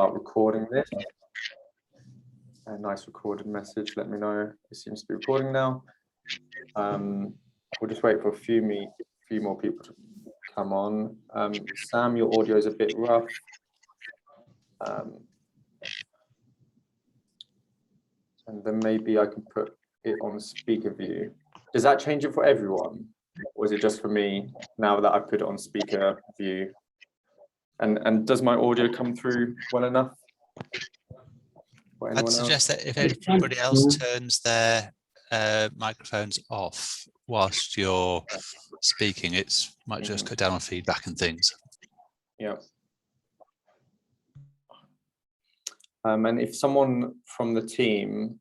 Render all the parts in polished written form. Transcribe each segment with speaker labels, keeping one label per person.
Speaker 1: start recording this. A nice recorded message. Let me know. It seems to be recording now. We'll just wait for a few more people to come on. Sam, your audio is a bit rough. And then maybe I can put it on speaker view. Does that change it for everyone? Or is it just for me now that I put it on speaker view? And does my audio come through well enough?
Speaker 2: I'd suggest that if everybody else turns their microphones off whilst you're speaking, it might just cut down on feedback and things.
Speaker 1: Yeah. And if someone from the team,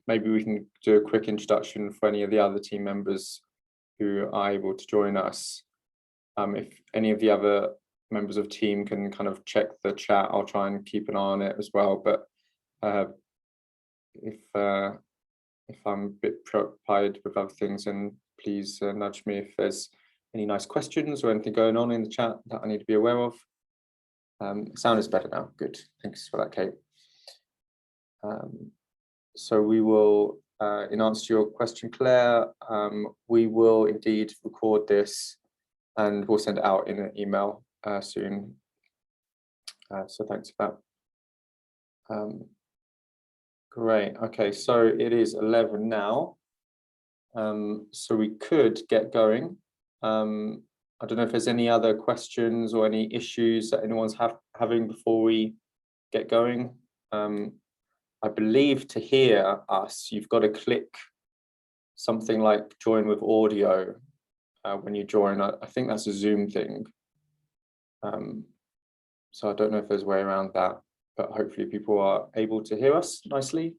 Speaker 1: maybe we can do a quick introduction for any of the other team members who are able to join us. If any of the other members of team can kind of check the chat, I'll try and keep an eye on it as well. But if I'm a bit preoccupied with other things, then please nudge me if there's any nice questions or anything going on in the chat that I need to be aware of. Sound is better now. Good. Thanks for that, Kate. So we will, in answer to your question, Claire, we will indeed record this and we'll send it out in an email soon. So thanks for that. Great. Okay, so it is 11 now. So we could get going. I don't know if there's any other questions or any issues that anyone's having before we get going. I believe to hear us, you've got to click something like join with audio when you join. I think that's a Zoom thing. So I don't know if there's a way around that, but hopefully people are able to hear us nicely.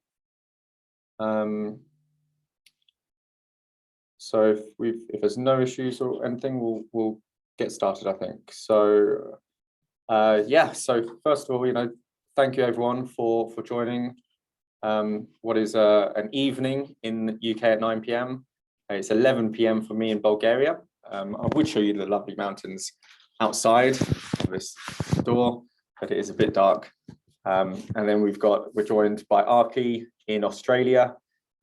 Speaker 1: So if there's no issues or anything, we'll get started, I think. So yeah, so first of all, thank you everyone for joining what is an evening in the UK at 9 p.m. It's 11 p.m. for me in Bulgaria. I would show you the lovely mountains outside of this door, but it is a bit dark. And then we're joined by Arki in Australia,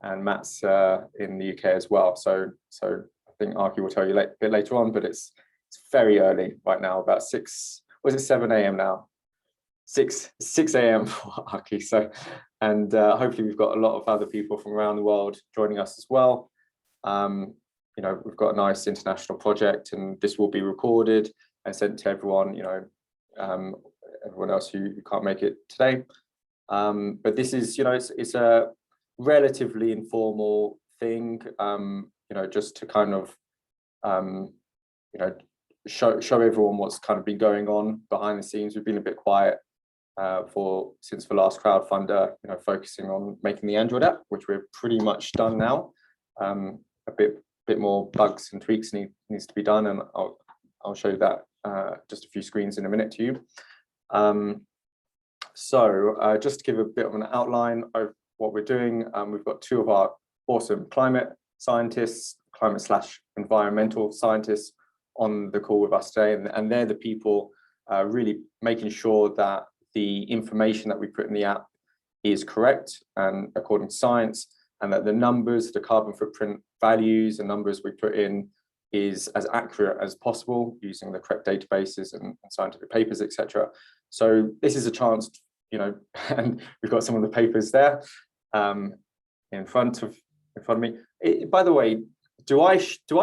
Speaker 1: and Matt's in the UK as well. So I think Arki will tell you a bit later on, but it's very early right now, about 7 a.m. now? 6 a.m. for Arki. So, and hopefully we've got a lot of other people from around the world joining us as well. We've got a nice international project, and this will be recorded and sent to everyone, everyone else who can't make it today. But this is, it's a relatively informal thing, just to kind of, show everyone what's kind of been going on behind the scenes. We've been a bit quiet since the last crowdfunder, focusing on making the Android app, which we're pretty much done now. A bit more bugs and tweaks needs to be done, and I'll show you that just a few screens in a minute to you. So just to give a bit of an outline of what we're doing, we've got two of our awesome climate scientists, climate/environmental scientists on the call with us today, and they're the people really making sure that the information that we put in the app is correct and according to science, and that the numbers, the carbon footprint values and numbers we put in is as accurate as possible using the correct databases and scientific papers, etc. So this is a chance, and we've got some of the papers there in front of me. By the way, do I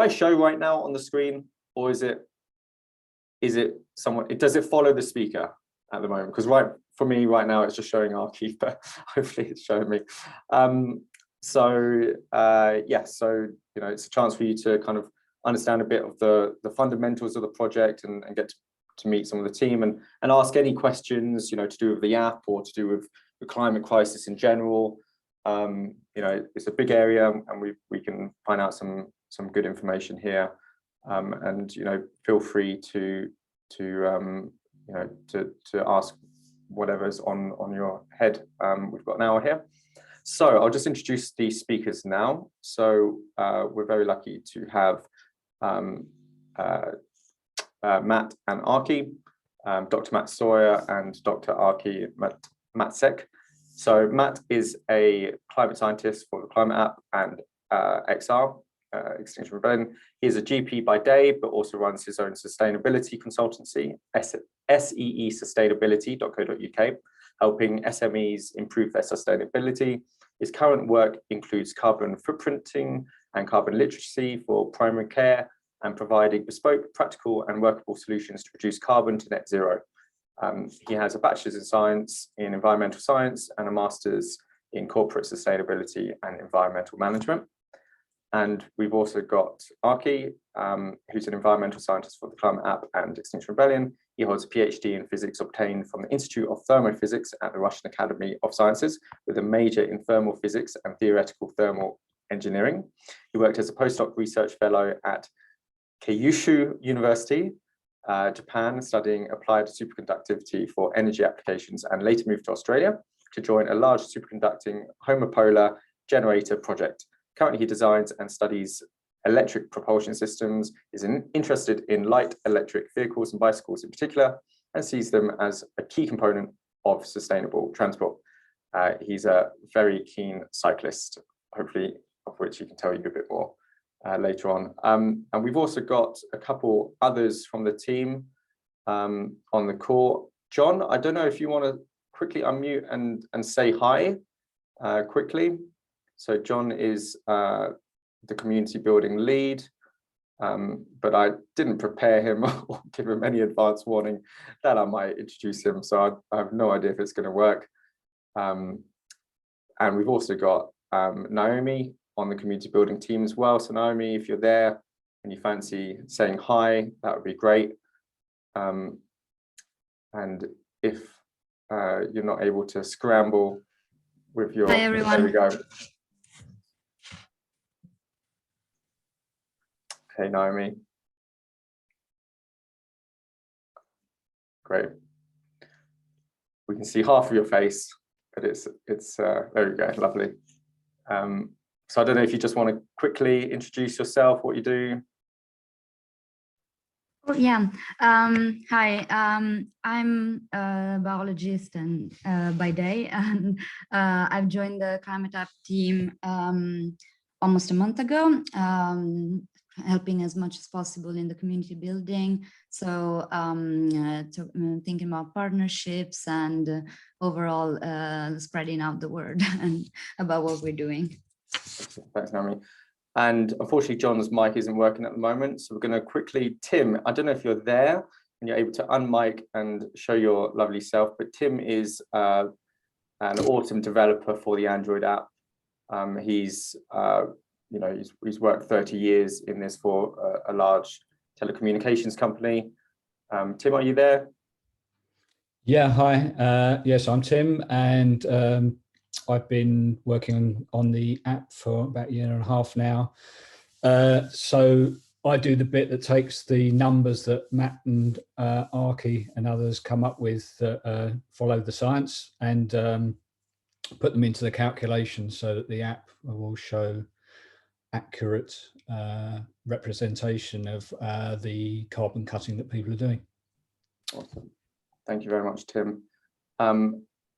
Speaker 1: show right now on the screen, or is it someone? Does it follow the speaker at the moment? Because for me right now it's just showing Arki, but hopefully it's showing me. Yeah, so it's a chance for you to kind of understand a bit of the fundamentals of the project and get to meet some of the team and ask any questions, to do with the app or to do with the climate crisis in general. It's a big area, and we can find out some good information here. And feel free to ask whatever's on your head. We've got an hour here. So I'll just introduce the speakers now. So we're very lucky to have Matt and Arki. Dr. Matt Sawyer and Dr. Arki Matsek. So Matt is a climate scientist for the Climate App and XR, Extinction Rebellion. He is a GP by day, but also runs his own sustainability consultancy, seesustainability.co.uk, helping SMEs improve their sustainability. His current work includes carbon footprinting and carbon literacy for primary care and providing bespoke, practical and workable solutions to reduce carbon to net zero. He has a bachelor's in science in environmental science and a master's in corporate sustainability and environmental management. And we've also got Arki, who's an environmental scientist for the Climate App and Extinction Rebellion. He holds a PhD in physics obtained from the Institute of Thermophysics at the Russian Academy of Sciences, with a major in thermal physics and theoretical thermal engineering. He worked as a postdoc research fellow at Kyushu University, Japan, studying applied superconductivity for energy applications, and later moved to Australia to join a large superconducting homopolar generator project. Currently, he designs and studies electric propulsion systems, is interested in light electric vehicles and bicycles in particular, and sees them as a key component of sustainable transport. He's a very keen cyclist, hopefully, of which he can tell you a bit more later on. And we've also got a couple others from the team on the call. John, I don't know if you want to quickly unmute and say hi quickly. So John is the community building lead, but I didn't prepare him or give him any advance warning that I might introduce him. So I have no idea if it's going to work. And we've also got Naomi on the community building team as well. So Naomi, if you're there and you fancy saying hi, that would be great. And if you're not able to scramble with your,
Speaker 3: hi everyone.
Speaker 1: There we go. Hey Naomi. Great. We can see half of your face, but it's there we go, lovely. So I don't know if you just want to quickly introduce yourself, what you do.
Speaker 3: Oh, yeah. Hi. I'm a biologist and by day, and I've joined the Climate App team almost a month ago, helping as much as possible in the community building. So thinking about partnerships and overall spreading out the word and about what we're doing.
Speaker 1: Thanks, Naomi. And unfortunately, John's mic isn't working at the moment. So we're going to quickly, Tim, I don't know if you're there and you're able to unmic and show your lovely self, but Tim is an awesome developer for the Android app. He's worked 30 years in this for a large telecommunications company. Tim, are you there?
Speaker 4: Yeah, hi. Yes, I'm Tim, and I've been working on the app for about a year and a half now. So I do the bit that takes the numbers that Matt and Arki and others come up with that follow the science and put them into the calculations so that the app will show accurate representation of the carbon cutting that people are doing.
Speaker 1: Awesome. Thank you very much, Tim.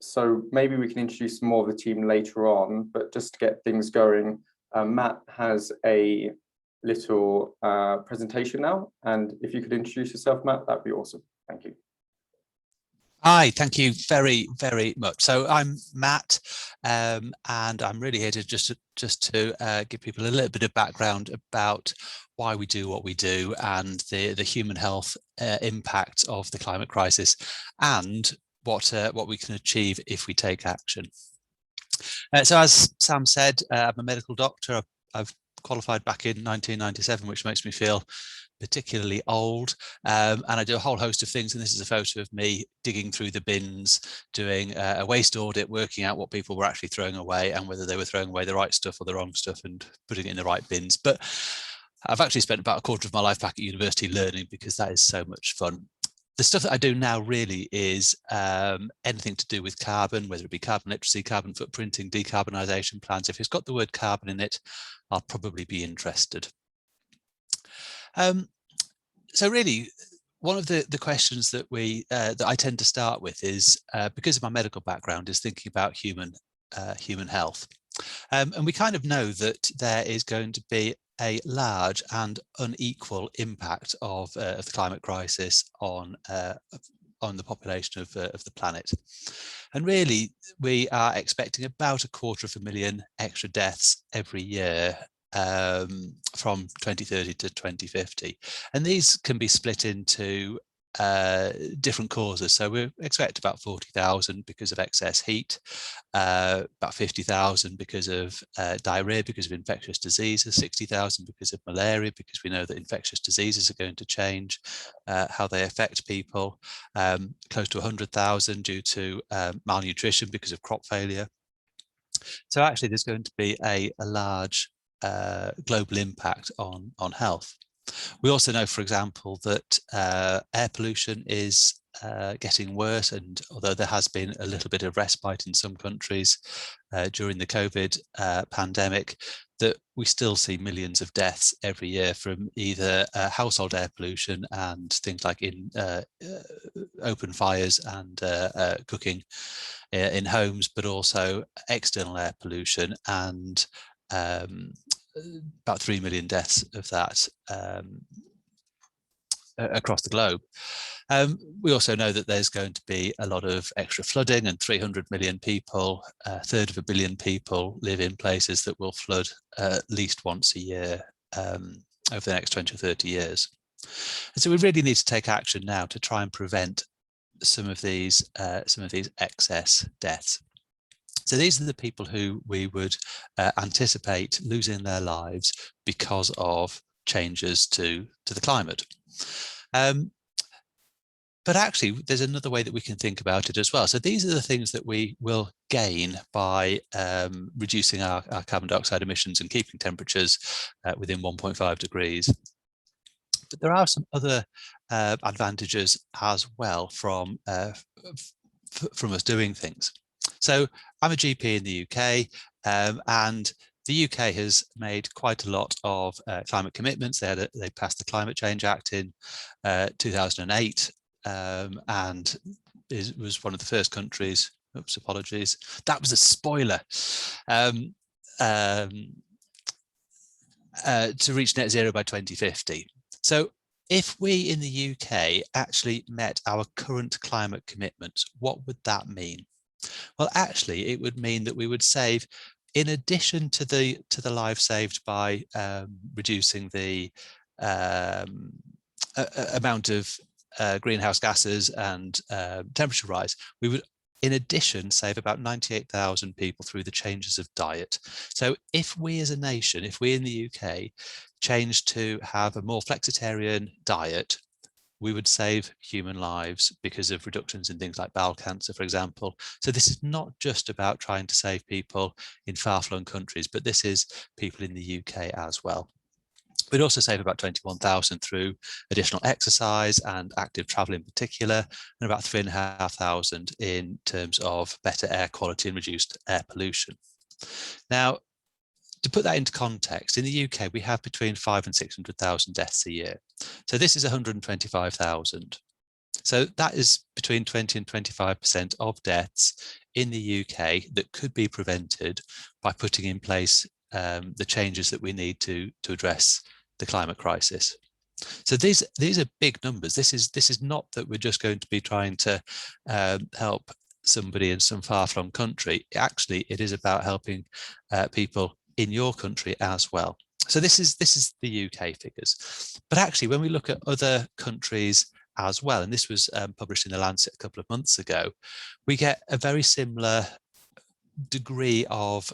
Speaker 1: So maybe we can introduce more of the team later on, but just to get things going, Matt has a little presentation now. And if you could introduce yourself, Matt, that'd be awesome. Thank you.
Speaker 2: Hi, thank you very, very much. So I'm Matt, and I'm really here to just to give people a little bit of background about why we do what we do and the human health impact of the climate crisis and what we can achieve if we take action. So as Sam said, I'm a medical doctor. I've qualified back in 1997, which makes me feel particularly old, and I do a whole host of things, and this is a photo of me digging through the bins, doing a waste audit, working out what people were actually throwing away and whether they were throwing away the right stuff or the wrong stuff and putting it in the right bins. But I've actually spent about a quarter of my life back at university learning, because that is so much fun. The stuff that I do now really is anything to do with carbon, whether it be carbon literacy, carbon footprinting, decarbonisation plans. If it's got the word carbon in it, I'll probably be interested. So really, one of the questions that that I tend to start with is, because of my medical background, is thinking about human health. And we kind of know that there is going to be a large and unequal impact of the climate crisis on the population of the planet. And really, we are expecting about 250,000 extra deaths every year from 2030 to 2050. And these can be split into different causes. So we expect about 40,000 because of excess heat, about 50,000 because of diarrhea, because of infectious diseases, 60,000 because of malaria, because we know that infectious diseases are going to change how they affect people, close to 100,000 due to malnutrition because of crop failure. So actually there's going to be a large global impact on health. We also know, for example, that air pollution is getting worse, and although there has been a little bit of respite in some countries during the COVID pandemic, that we still see millions of deaths every year from either household air pollution and things like in open fires and cooking in homes, but also external air pollution, and about 3 million deaths of that across the globe. We also know that there's going to be a lot of extra flooding, and 300 million people, a third of a billion people, live in places that will flood at least once a year over the next 20 or 30 years. And so we really need to take action now to try and prevent some of these excess deaths. So these are the people who we would anticipate losing their lives because of changes to the climate. But actually, there's another way that we can think about it as well. So these are the things that we will gain by reducing our carbon dioxide emissions and keeping temperatures within 1.5 degrees. But there are some other advantages as well from us doing things. So I'm a GP in the UK, and the UK has made quite a lot of climate commitments. They passed the Climate Change Act in 2008, and was one of the first countries. Oops, apologies. That was a spoiler. To reach net zero by 2050. So if we in the UK actually met our current climate commitments, what would that mean? Well, actually, it would mean that we would save, in addition to the lives saved by reducing the amount of greenhouse gases and temperature rise, we would, in addition, save about 98,000 people through the changes of diet. So if we as a nation, if we in the UK change to have a more flexitarian diet, we would save human lives because of reductions in things like bowel cancer, for example. So this is not just about trying to save people in far-flung countries, but this is people in the UK as well. We'd also save about 21,000 through additional exercise and active travel in particular, and about 3,500 in terms of better air quality and reduced air pollution. Now, to put that into context, in the UK, we have between 500,000 and 600,000 deaths a year. So this is 125,000. So that is between 20 and 25% of deaths in the UK that could be prevented by putting in place the changes that we need to address the climate crisis. So these are big numbers. This is not that we're just going to be trying to help somebody in some far-flung country. Actually, it is about helping people in your country as well. So this is the UK figures. But actually, when we look at other countries as well, and this was published in The Lancet a couple of months ago, we get a very similar degree of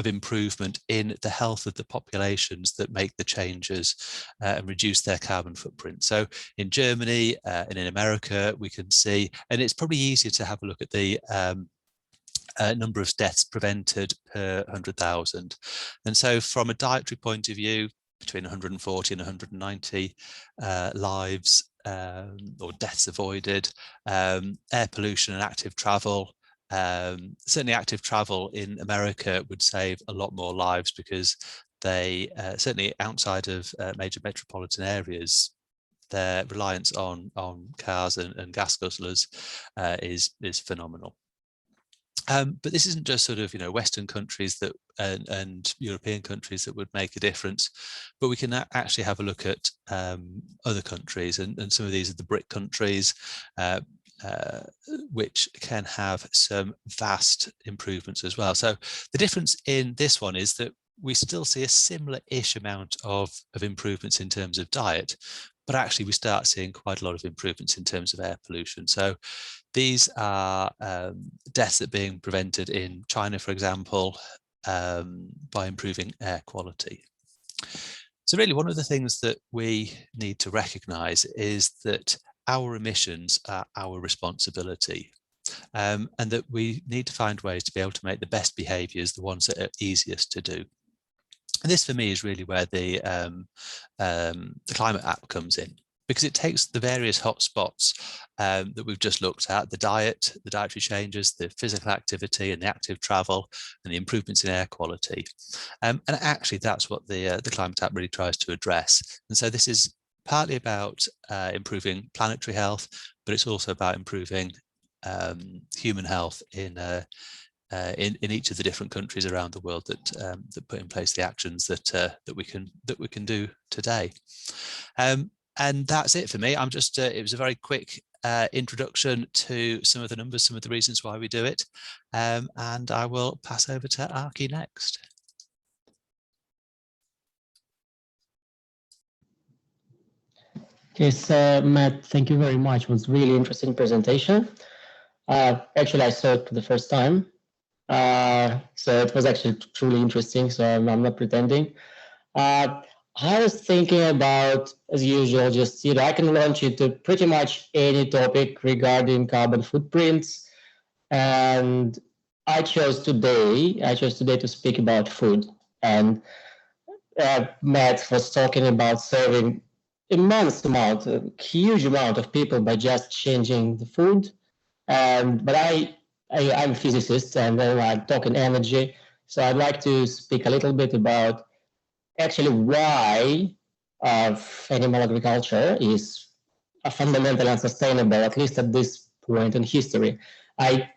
Speaker 2: improvement in the health of the populations that make the changes and reduce their carbon footprint. So in Germany and in America, we can see, and it's probably easier to have a look at the number of deaths prevented per 100,000. And so from a dietary point of view, between 140 and 190 lives or deaths avoided, air pollution and active travel. Certainly active travel in America would save a lot more lives because they, certainly outside of major metropolitan areas, their reliance on cars and gas guzzlers is phenomenal. But this isn't just sort of, you know, Western countries that and European countries that would make a difference, but we can actually have a look at other countries, and some of these are the BRIC countries, which can have some vast improvements as well. So the difference in this one is that we still see a similar-ish amount of improvements in terms of diet, but actually we start seeing quite a lot of improvements in terms of air pollution. So these are deaths that are being prevented in China, for example, by improving air quality. So really, one of the things that we need to recognise is that our emissions are our responsibility, and that we need to find ways to be able to make the best behaviours the ones that are easiest to do. And this, for me, is really where the climate app comes in, because it takes the various hotspots that we've just looked at, the diet, the dietary changes, the physical activity and the active travel, and the improvements in air quality. And actually, that's what the climate app really tries to address. And so this is partly about improving planetary health, but it's also about improving human health in each of the different countries around the world that put in place the actions that we can do today. And that's it for me. I'm just it was a very quick introduction to some of the numbers, some of the reasons why we do it, and I will pass over to Arki next.
Speaker 5: Yes, Matt, thank you very much. It was really interesting presentation. Actually, I saw it for the first time. So it was actually truly interesting, so I'm not pretending. I was thinking about, as usual, just, you know, I can launch it to pretty much any topic regarding carbon footprints. And I chose today to speak about food. And Matt was talking about serving immense amount, a huge amount of people by just changing the food. But I'm a physicist and I'm talking energy. So I'd like to speak a little bit about actually why animal agriculture is fundamentally unsustainable, at least at this point in history. I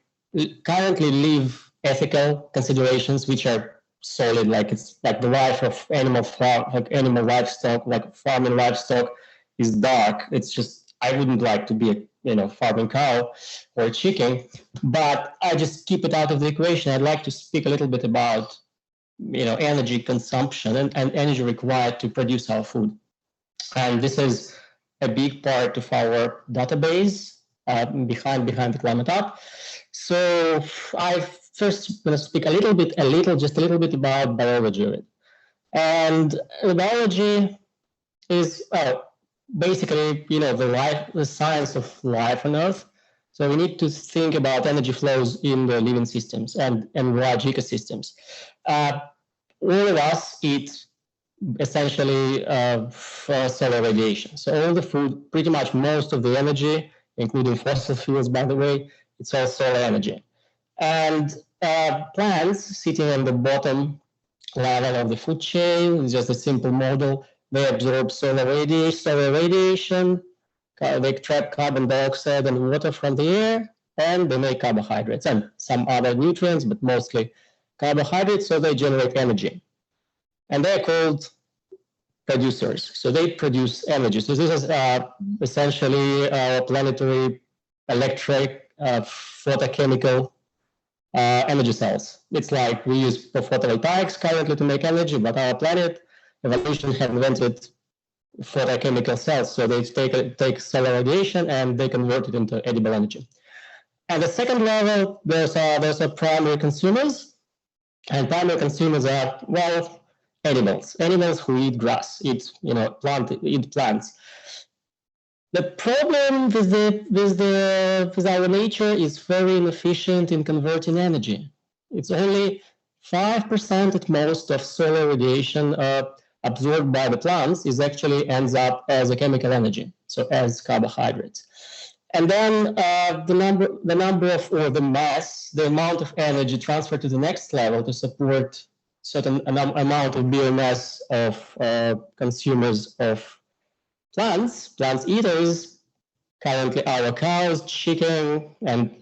Speaker 5: currently leave ethical considerations, which are solid, like it's like the life of animal livestock, like farming livestock is dark. It's just, I wouldn't like to be a farming cow or a chicken, but I just keep it out of the equation. I'd like to speak a little bit about energy consumption and energy required to produce our food. And this is a big part of our database behind the climate app. So I first going to speak just a little bit about biology of it. And the biology is basically the science of life on Earth. So we need to think about energy flows in the living systems and large ecosystems. All of us eat essentially solar radiation. So all the food, pretty much most of the energy, including fossil fuels, by the way, it's all solar energy. And plants sitting on the bottom level of the food chain, it's just a simple model. They absorb solar radiation, they trap carbon dioxide and water from the air, and they make carbohydrates and some other nutrients, but mostly carbohydrates, so they generate energy. And they're called producers. So they produce energy. So this is essentially our planetary electric photochemical energy cells. It's like we use photovoltaics currently to make energy, but our planet, evolution have invented photochemical cells. So they take solar radiation and they convert it into edible energy. At the second level, there's a primary consumers. And primary consumers are, well, animals who eat grass, eat plants. The problem with our nature is very inefficient in converting energy. It's only 5% at most of solar radiation absorbed by the plants ends up as a chemical energy, so as carbohydrates. And then the amount of energy transferred to the next level to support certain amount of biomass of consumers of plants eaters, currently our cows, chicken, and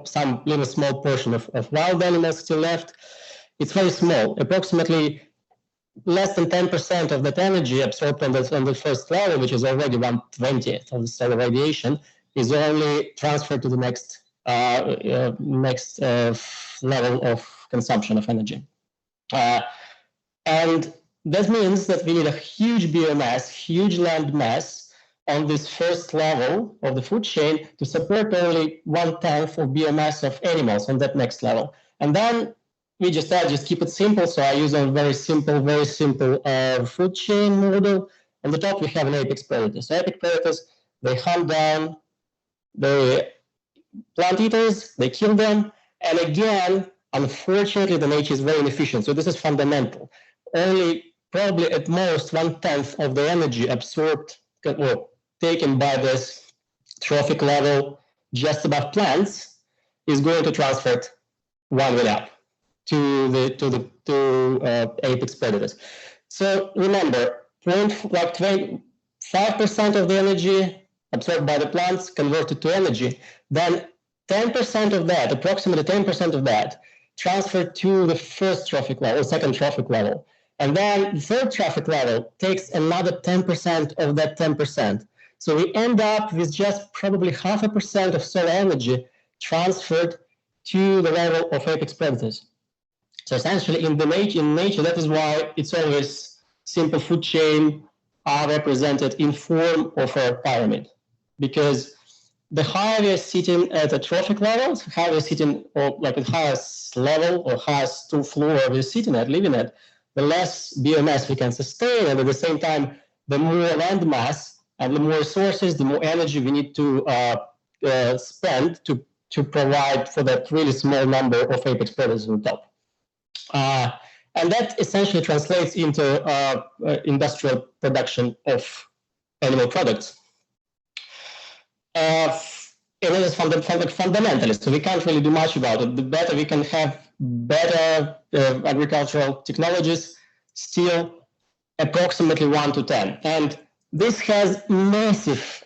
Speaker 5: some little small portion of wild animals still left. It's very small, approximately less than 10% of that energy absorbed on the first level, which is already 1/20th of the solar radiation, is only transferred to the next level of consumption of energy. And that means that we need a huge biomass, huge land mass on this first level of the food chain to support only 1/10 of biomass of animals on that next level. And then we just keep it simple. So I use a very simple food chain model. On the top, we have an apex predator. So apex predators, they hunt down the plant eaters, they kill them. And again, unfortunately, the nature is very inefficient. So this is fundamental. Only probably at most 1/10 of the energy absorbed or taken by this trophic level just above plants is going to transfer it one way up to apex predators. So remember, 5% of the energy absorbed by the plants converted to energy, then 10% of that, approximately 10% of that, transferred to the first trophic level, second trophic level. And then the third trophic level takes another 10% of that 10%. So we end up with just probably 0.5% of solar energy transferred to the level of apex predators. So essentially in nature, that is why it's always simple food chain are represented in form of a pyramid. Because the higher we are sitting at the trophic levels, higher we're sitting, or like the highest level or highest floor we're sitting at, living at, the less biomass we can sustain, and at the same time, the more land mass and the more resources, the more energy we need to spend to provide for that really small number of apex predators on top. And that essentially translates into industrial production of animal products. And it is fundamentally, so we can't really do much about it. The better we can have better agricultural technologies, still approximately 1 to 10. And this has massive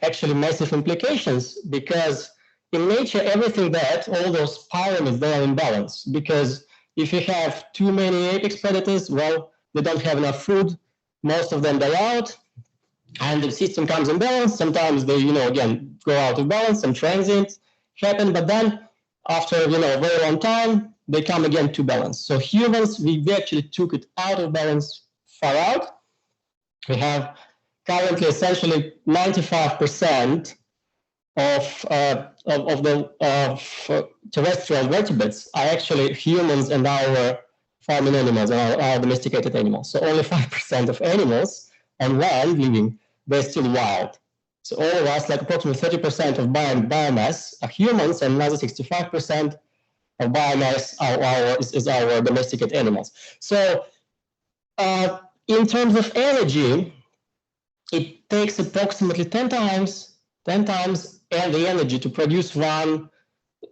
Speaker 5: implications, because in nature, everything all those pyramids, they are in balance. Because if you have too many apex predators, well, they don't have enough food, most of them die out, and the system comes in balance. Sometimes they, again, go out of balance, some transients happen, but then after, a very long time, they come again to balance. So humans, we actually took it out of balance far out. We have currently essentially 95% of terrestrial vertebrates are actually humans and our farming animals and our domesticated animals. So only 5% of animals on land living, they're still wild. So all of us, like approximately 30% of biomass are humans, and another 65% of biomass is our domesticated animals. So in terms of energy, it takes approximately 10 times the energy to produce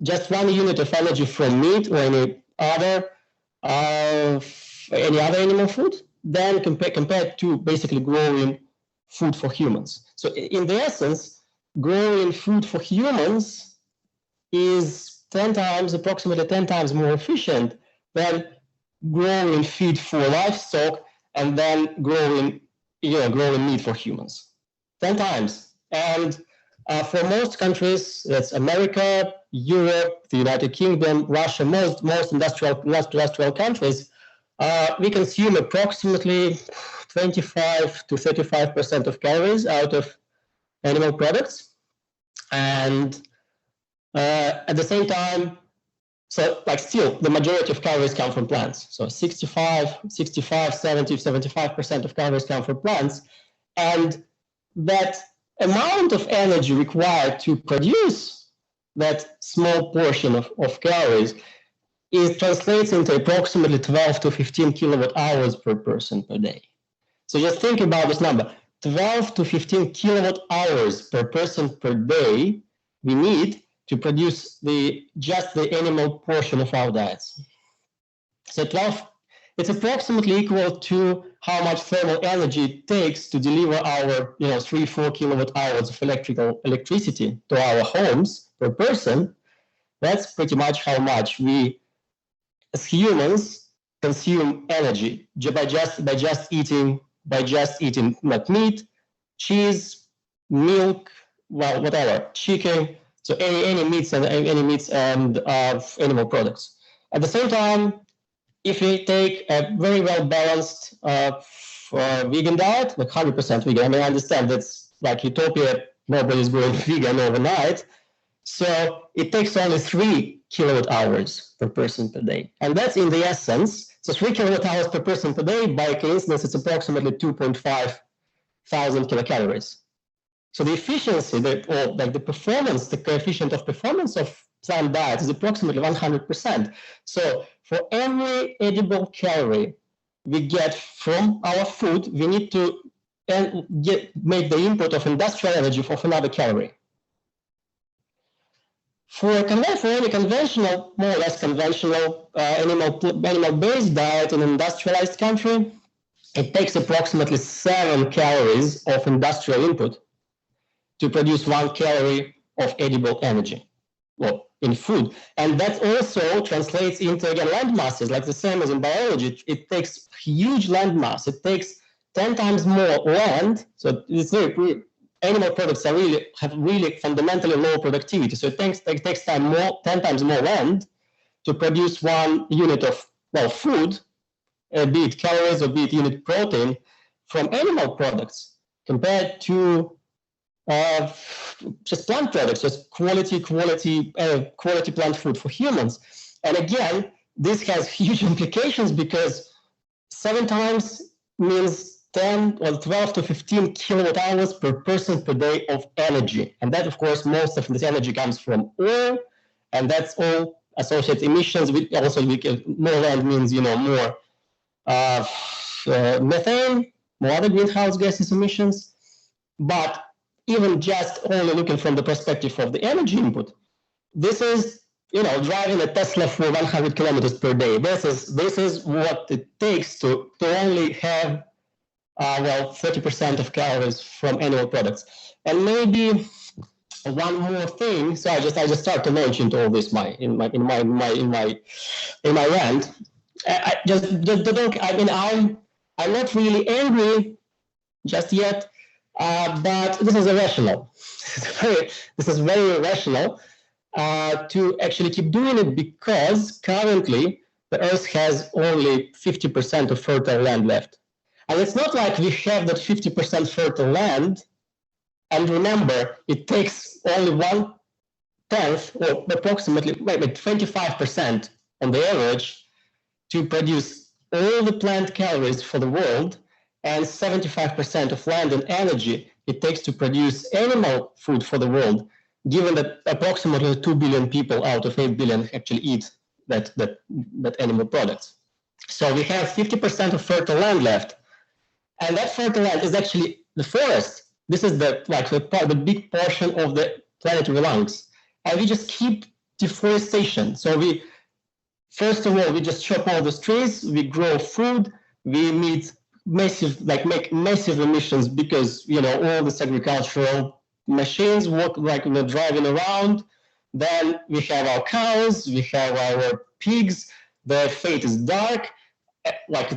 Speaker 5: just one unit of energy from meat or any other animal food than compared to basically growing food for humans. So in the essence, growing food for humans is approximately 10 times more efficient than growing feed for livestock and then growing meat for humans. 10 times. And for most countries, that's America, Europe, the United Kingdom, Russia, most industrial countries, we consume approximately 25 to 35% of calories out of animal products. And at the same time, so still the majority of calories come from plants. So 65, 70, 75% of calories come from plants. And that amount of energy required to produce that small portion of calories translates into approximately 12 to 15 kilowatt hours per person per day. So just think about this number, 12 to 15 kilowatt hours per person per day we need to produce just the animal portion of our diets. So it's approximately equal to how much thermal energy it takes to deliver our 3-4 kilowatt hours of electricity to our homes per person. That's pretty much how much we as humans consume energy by just eating not meat, cheese, milk, well, whatever, chicken, so any meats and animal products. At the same time, if we take a very well balanced vegan diet, like 100% vegan, I mean, I understand that's like utopia, nobody's going vegan overnight. So it takes only 3 kilowatt hours per person per day. And that's in the essence. So 3 kilowatt hours per person per day, by coincidence, it's approximately 2,500 kilocalories. So the efficiency, the performance, the coefficient of performance of plant diet is approximately 100%. So for every edible calorie we get from our food, we need to make the input of industrial energy of another calorie. For any conventional, more or less conventional animal-based diet in an industrialized country, it takes approximately 7 calories of industrial input to produce 1 calorie of edible energy, well, in food. And that also translates into, again, land masses, like the same as in biology. It takes huge land mass. It takes 10 times more land. So it's very, animal products have really fundamentally low productivity. So it takes 10 times more land to produce 1 unit of, well, food, be it calories or be it unit protein, from animal products compared to just plant products, just quality plant food for humans. And again, this has huge implications because 7 times means 10 or 12 to 15 kilowatt hours per person per day of energy. And that, of course, most of this energy comes from oil, and that's all associated emissions. Also, more land means, more methane, more other greenhouse gases emissions. But even just only looking from the perspective of the energy input, this is, driving a Tesla for 100 kilometers per day. This is what it takes to only have, 30% of calories from animal products. And maybe one more thing. So I just start to mention all this in my rant. I'm not really angry just yet. But this is irrational. This is very irrational to actually keep doing it, because currently the Earth has only 50% of fertile land left. And it's not like we have that 50% fertile land. And remember, it takes only 1/10 or approximately maybe 25% on the average to produce all the plant calories for the world, and 75% of land and energy it takes to produce animal food for the world, given that approximately 2 billion people out of 8 billion actually eat that animal products. So we have 50% of fertile land left, and that fertile land is actually the forest. This is the big portion of the planetary lungs, and we just keep deforestation. So first of all, we just chop all those trees, we grow food, we make massive emissions because all this agricultural machines work driving around. Then we have our cows, we have our pigs. Their fate is dark,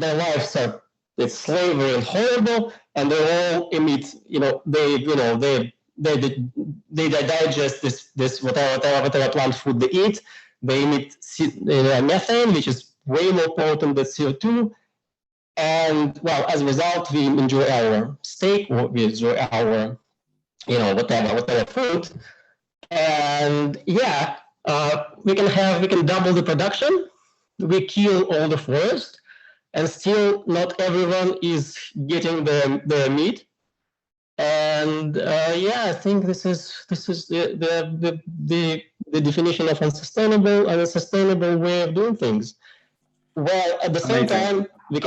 Speaker 5: their lives are slavery and horrible, and they all emit. They digest this whatever plant food they eat. They emit methane, which is way more potent than CO2. And well, as a result, we enjoy our steak, or we enjoy our, whatever food. And yeah, we can double the production. We kill all the forest, and still not everyone is getting their meat. And I think this is the definition of unsustainable and a sustainable way of doing things. Well, at the same time, we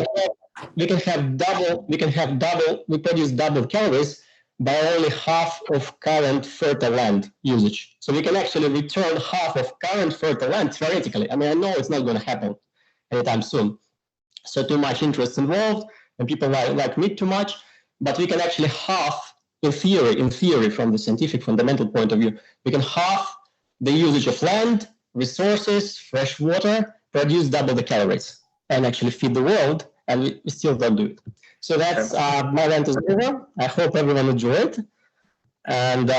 Speaker 5: produce double calories by only half of current fertile land usage. So we can actually return half of current fertile land theoretically. I mean, I know it's not going to happen anytime soon, so too much interest involved, and people like meat too much. But we can actually half, in theory, from the scientific fundamental point of view, we can half the usage of land, resources, fresh water, produce double the calories, and actually feed the world, and we still don't do it. So that's my rant is over. I hope everyone enjoyed. And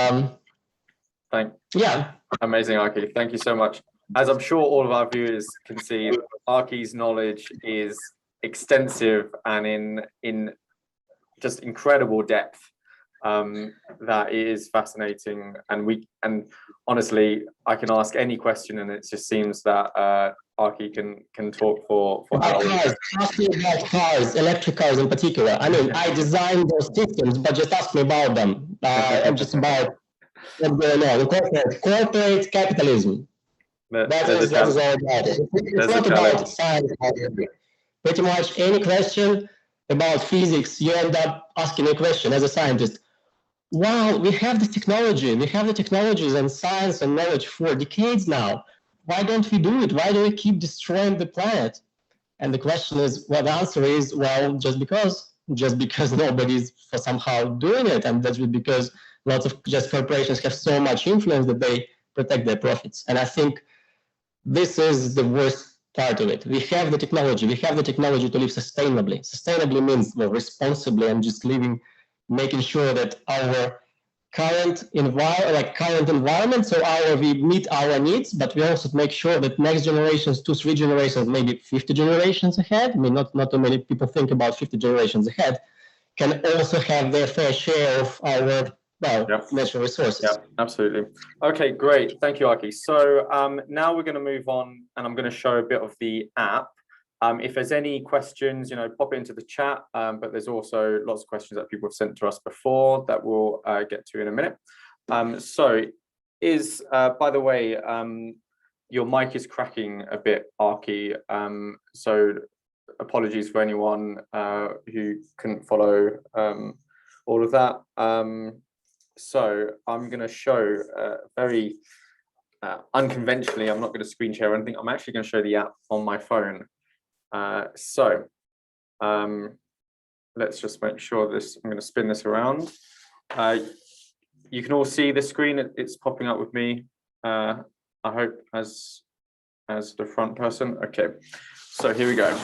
Speaker 5: yeah.
Speaker 1: Amazing, Arki. Thank you so much. As I'm sure all of our viewers can see, Arki's knowledge is extensive and in just incredible depth. That is fascinating, and honestly, I can ask any question, and it just seems that Arki can talk for hours.
Speaker 5: Ask me about cars, electric cars in particular. I mean, I designed those systems, but just ask me about them. And just about what's going on. Corporate capitalism. That is all about it. It's not about science. Pretty much any question about physics, you end up asking a question as a scientist. Wow, we have the technology. We have the technologies and science and knowledge for decades now. Why don't we do it? Why do we keep destroying the planet? And the question is, well, the answer is, well, just because nobody's somehow doing it. And that's because lots of just corporations have so much influence that they protect their profits. And I think this is the worst part of it. We have the technology. We have the technology to live sustainably. Sustainably means, well, responsibly and just living, making sure that our current environment, so we meet our needs, but we also make sure that next generations, 2-3 generations, maybe 50 generations ahead, I mean, not too many people think about 50 generations ahead, can also have their fair share of our natural resources.
Speaker 1: Yeah, absolutely. Okay, great. Thank you, Arki. So now we're going to move on, and I'm going to show a bit of the app. If there's any questions, pop it into the chat, but there's also lots of questions that people have sent to us before that we'll get to in a minute. By the way, your mic is cracking a bit, Arki, so apologies for anyone who couldn't follow all of that. So I'm going to show very unconventionally, I'm not going to screen share or anything. I'm actually going to show the app on my phone. Let's just make sure this, I'm going to spin this around. You can all see the screen, it's popping up with me, I hope, as the front person. Okay, so here we go.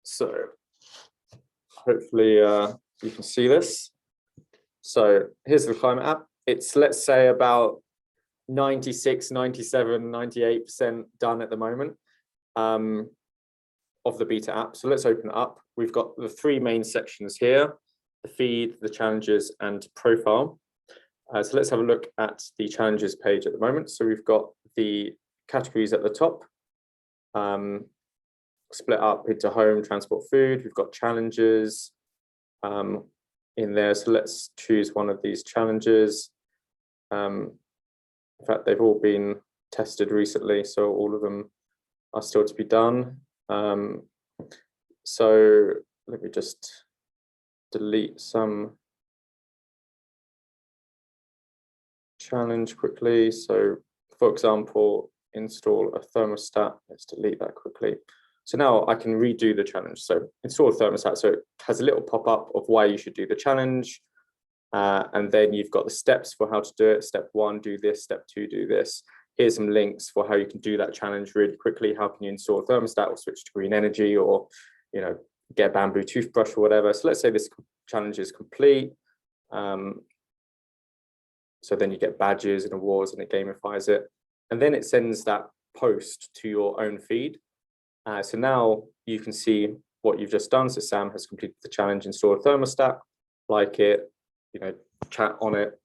Speaker 1: So hopefully you can see this. So here's the climate app. It's, let's say, about 96, 97, 98% done at the moment. Of the beta app. So let's open it up. We've got the 3 main sections here: the feed, the challenges, and profile. So let's have a look at the challenges page at the moment. So we've got the categories at the top, split up into home, transport, food. We've got challenges in there. So let's choose one of these challenges. In fact, they've all been tested recently, so all of them are still to be done. So let me just delete some challenge quickly. So for example, install a thermostat. Let's delete that quickly. So now I can redo the challenge. So install a thermostat. So it has a little pop-up of why you should do the challenge. And then you've got the steps for how to do it. Step 1, do this. Step 2, do this. Here's some links for how you can do that challenge really quickly. How can you install a thermostat or switch to green energy, or get a bamboo toothbrush or whatever. So let's say this challenge is complete. So then you get badges and awards, and it gamifies it. And then it sends that post to your own feed. So now you can see what you've just done. So Sam has completed the challenge, install a thermostat, like it, chat on it.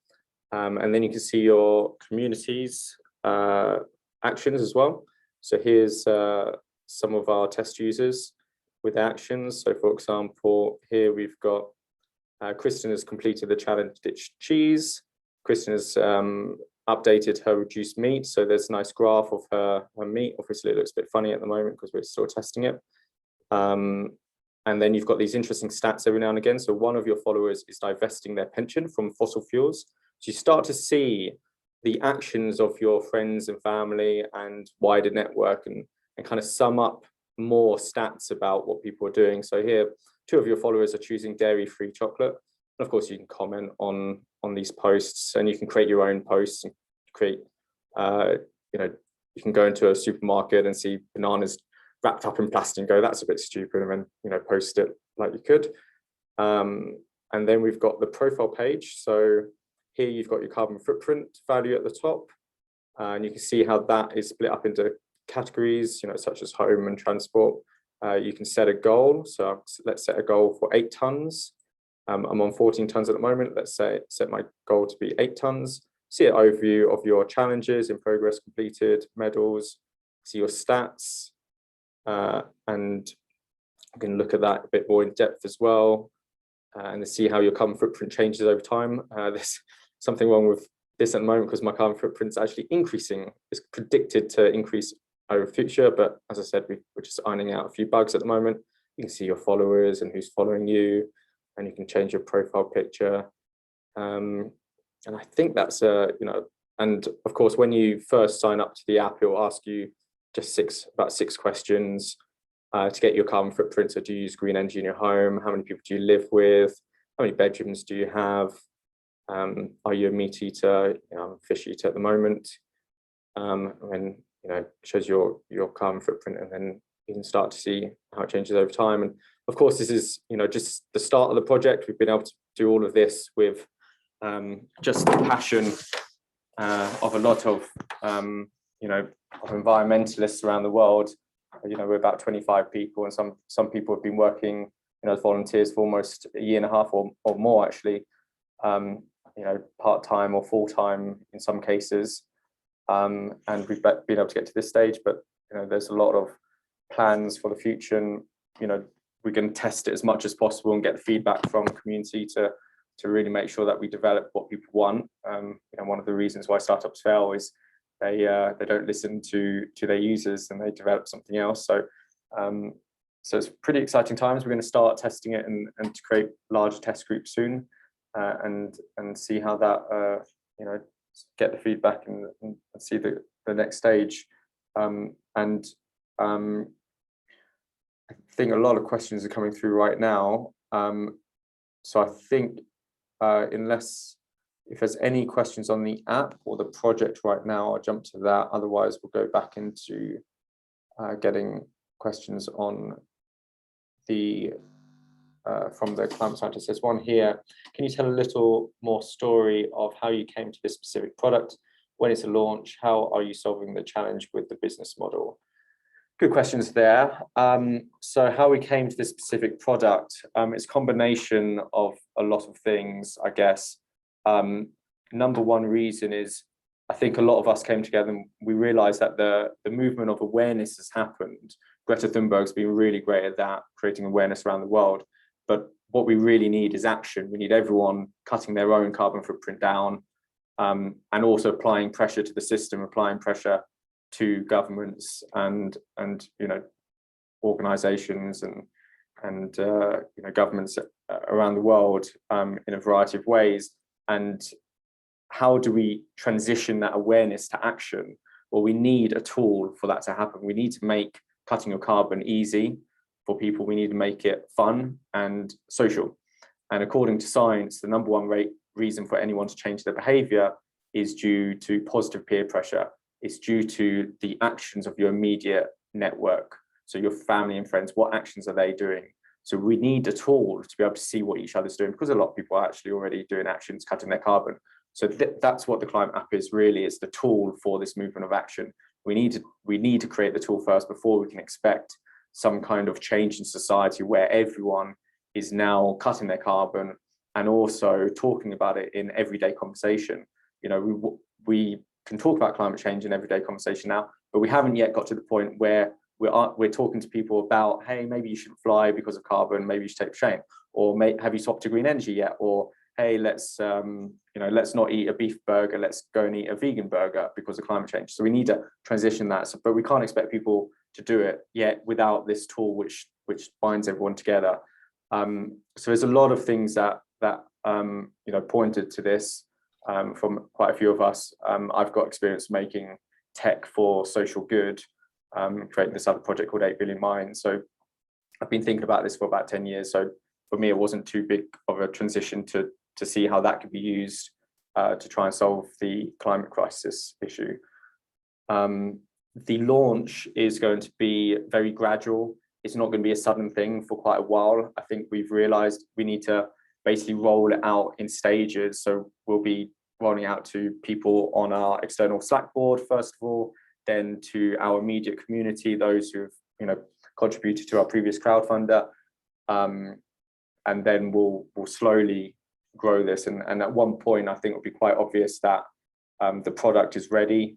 Speaker 1: And then you can see your community's actions as well. So here's some of our test users with actions. So for example, here we've got Kristen has completed the challenge ditch cheese. Kristen has updated her reduced meat. So there's a nice graph of her meat. Obviously it looks a bit funny at the moment because we're still testing it. And then you've got these interesting stats every now and again. So one of your followers is divesting their pension from fossil fuels. So you start to see the actions of your friends and family and wider network, and kind of sum up more stats about what people are doing. So here, 2 of your followers are choosing dairy-free chocolate. And of course, you can comment on these posts, and you can create your own posts and create, you can go into a supermarket and see bananas wrapped up in plastic and go, that's a bit stupid, and then, post it like you could. And then we've got the profile page. So here you've got your carbon footprint value at the top, and you can see how that is split up into categories, such as home and transport. You can set a goal. So let's set a goal for 8 tons. I'm on 14 tons at the moment. Let's set my goal to be 8 tons. See an overview of your challenges in progress completed, medals, see your stats, and you can look at that a bit more in depth as well, and see how your carbon footprint changes over time. There's something wrong with this at the moment because my carbon footprint is actually increasing. It's predicted to increase over future, but as I said, we're just ironing out a few bugs at the moment. You can see your followers and who's following you, and you can change your profile picture. And I think that's and of course, when you first sign up to the app, it will ask you just about six questions to get your carbon footprint. So do you use green energy in your home? How many people do you live with? How many bedrooms do you have? Are you a meat eater? I'm a fish eater at the moment. And then it shows your carbon footprint, and then you can start to see how it changes over time. And of course, this is just the start of the project. We've been able to do all of this with just the passion of a lot of of environmentalists around the world. We're about 25 people, and some people have been working as volunteers for almost a year and a half or more, actually, part-time or full-time in some cases. And we've been able to get to this stage, but there's a lot of plans for the future, and we're going to test it as much as possible and get the feedback from the community to really make sure that we develop what people want. One of the reasons why startups fail is they don't listen to their users, and they develop something else. So it's pretty exciting times. We're going to start testing it and to create larger test groups soon, and see how that get the feedback and see the next stage. I think a lot of questions are coming through right now. So I think if there's any questions on the app or the project right now, I'll jump to that. Otherwise, we'll go back into getting questions on from the climate scientist. There's one here. Can you tell a little more story of how you came to this specific product? When it's a launch, how are you solving the challenge with the business model? Good questions there. So how we came to this specific product, it's a combination of a lot of things, I guess. Number one reason is, I think a lot of us came together and we realized that the movement of awareness has happened. Greta Thunberg's been really great at that, creating awareness around the world. But what we really need is action. We need everyone cutting their own carbon footprint down, and also applying pressure to the system, applying pressure to governments and organizations and governments around the world in a variety of ways. And how do we transition that awareness to action? Well, we need a tool for that to happen. We need to make cutting your carbon easy for people. We need to make it fun and social. And according to science, the number one reason for anyone to change their behavior is due to positive peer pressure. It's due to the actions of your immediate network. So your family and friends, what actions are they doing? So we need a tool to be able to see what each other's doing, because a lot of people are actually already doing actions, cutting their carbon. So that's what the climate app is really. It's the tool for this movement of action. We need to create the tool first before we can expect some kind of change in society where everyone is now cutting their carbon and also talking about it in everyday conversation. We can talk about climate change in everyday conversation now, but we haven't yet got to the point where we're talking to people about, hey, maybe you shouldn't fly because of carbon, maybe you should take a train, or have you swapped to green energy yet? Or hey, let's not eat a beef burger, let's go and eat a vegan burger because of climate change. So we need to transition that, but we can't expect people to do it yet without this tool which binds everyone together. So there's a lot of things that pointed to this from quite a few of us. I've got experience making tech for social good, creating this other project called 8 Billion Minds. So I've been thinking about this for about 10 years. So for me, it wasn't too big of a transition to see how that could be used to try and solve the climate crisis issue. The launch is going to be very gradual. It's not going to be a sudden thing for quite a while. I think we've realized we need to basically roll it out in stages. So we'll be rolling out to people on our external Slack board, first of all, then to our immediate community, those who've contributed to our previous crowdfunder. And then we'll slowly grow this. And at one point, I think it'll be quite obvious that the product is ready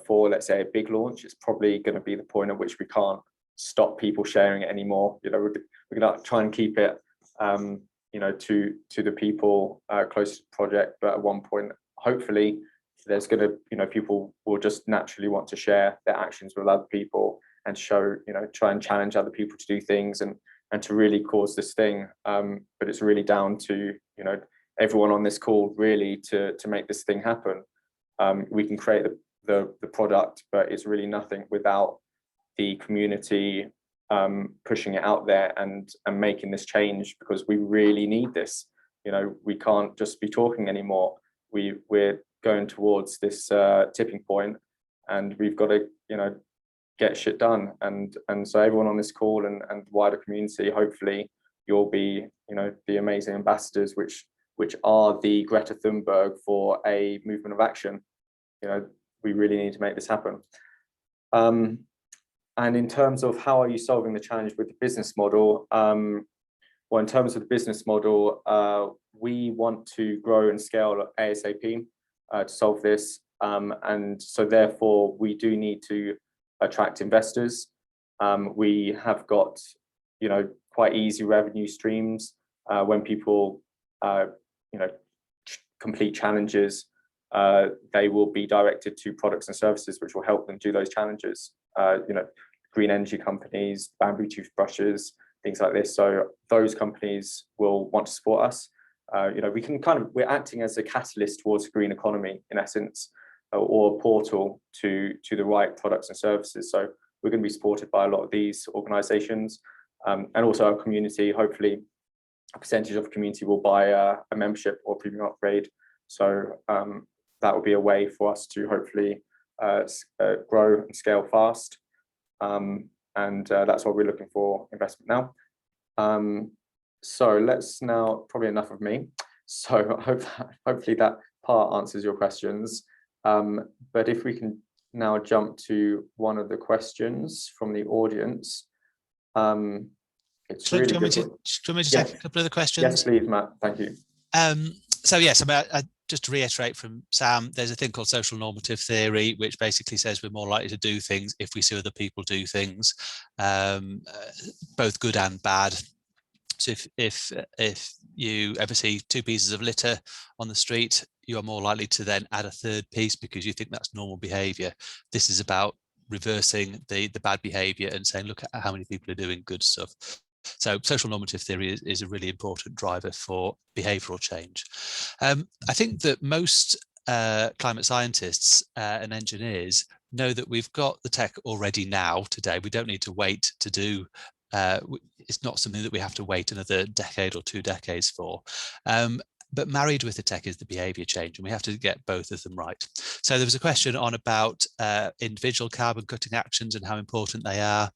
Speaker 1: for, let's say, a big launch. It's probably going to be the point at which we can't stop people sharing it anymore. We're going to try and keep it, to the people close to the project. But at one point, hopefully, there's going to, people will just naturally want to share their actions with other people and show, try and challenge other people to do things and to really cause this thing. But it's really down to, everyone on this call really to make this thing happen. We can create the product, but it's really nothing without the community pushing it out there and making this change, because we really need this. We can't just be talking anymore. We're going towards this tipping point, and we've got to, get shit done. And so everyone on this call and wider community, hopefully you'll be, the amazing ambassadors, which are the Greta Thunberg for a movement of action. We really need to make this happen. And in terms of how are you solving the challenge with the business model? Well, in terms of the business model, we want to grow and scale ASAP to solve this. And so therefore, we do need to attract investors. We have got, quite easy revenue streams. When people, complete challenges, they will be directed to products and services which will help them do those challenges. Green energy companies, bamboo toothbrushes, things like this. So those companies will want to support us. We can we're acting as a catalyst towards the green economy, in essence, or a portal to the right products and services. So we're going to be supported by a lot of these organizations, and also our community. Hopefully a percentage of the community will buy a membership or premium upgrade. So that will be a way for us to hopefully grow and scale fast. And that's why we're looking for investment now. So let's now, probably enough of me. So hopefully that part answers your questions. But if we can now jump to one of the questions from the audience. It's really good. Do
Speaker 2: you want me to take a couple of the questions?
Speaker 1: Yes, please, Matt. Thank you.
Speaker 2: So yes, just to reiterate from Sam, there's a thing called social normative theory, which basically says we're more likely to do things if we see other people do things, both good and bad. So if you ever see 2 pieces of litter on the street, you are more likely to then add a 3rd piece because you think that's normal behavior. This is about reversing the bad behavior and saying, look at how many people are doing good stuff. So social normative theory is a really important driver for behavioral change. I think that most climate scientists and engineers know that we've got the tech already now today. We don't need to wait to do. It's not something that we have to wait another decade or 2 decades for. But married with the tech is the behavior change, and we have to get both of them right. So there was a question on about individual carbon cutting actions and how important they are.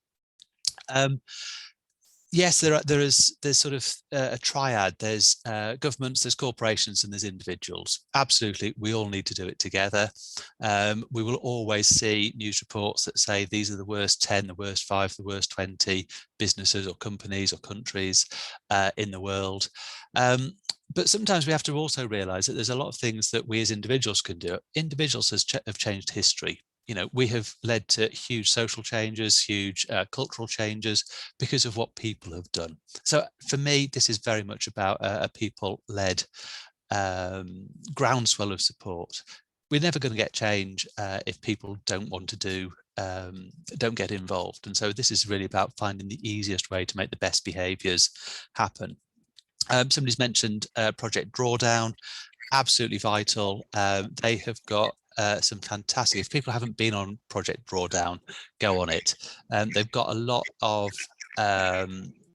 Speaker 2: Yes, there's sort of a triad. There's governments, there's corporations, and there's individuals. Absolutely, we all need to do it together. We will always see news reports that say these are the worst 10, the worst 5, the worst 20 businesses or companies or countries in the world. But sometimes we have to also realize that there's a lot of things that we as individuals can do. Individuals have changed history. We have led to huge social changes, huge cultural changes because of what people have done. So for me, this is very much about a people-led groundswell of support. We're never going to get change if people don't want to don't get involved. And so this is really about finding the easiest way to make the best behaviours happen. Somebody's mentioned Project Drawdown. Absolutely vital. They have got some fantastic, if people haven't been on Project Drawdown, go on it. They've got a lot of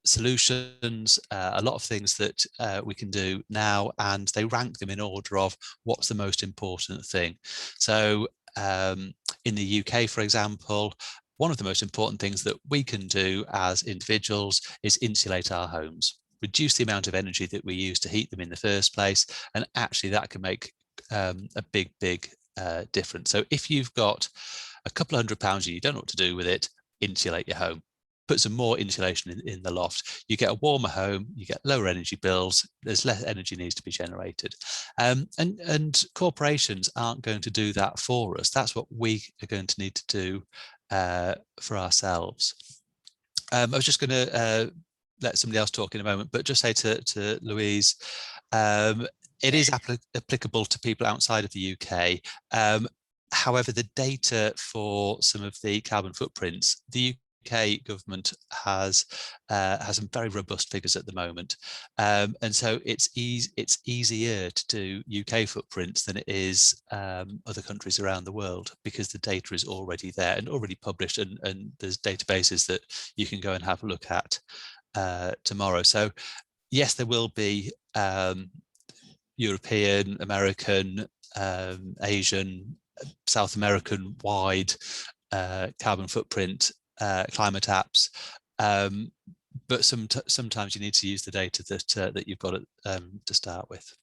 Speaker 2: solutions, a lot of things that we can do now, and they rank them in order of what's the most important thing. So in the UK, for example, one of the most important things that we can do as individuals is insulate our homes, reduce the amount of energy that we use to heat them in the first place, and actually that can make a big difference. So if you've got a couple of £100 and you don't know what to do with it, insulate your home. Put some more insulation in the loft. You get a warmer home, you get lower energy bills, there's less energy needs to be generated. And corporations aren't going to do that for us. That's what we are going to need to do for ourselves. I was just going to let somebody else talk in a moment, but just say to Louise, it is applicable to people outside of the UK. However, the data for some of the carbon footprints, the UK government has some very robust figures at the moment, and so it's easier to do UK footprints than it is other countries around the world, because the data is already there and already published, and there's databases that you can go and have a look at tomorrow. So yes, there will be European, American, Asian, South American wide carbon footprint climate apps, but sometimes you need to use the data that you've got to start with.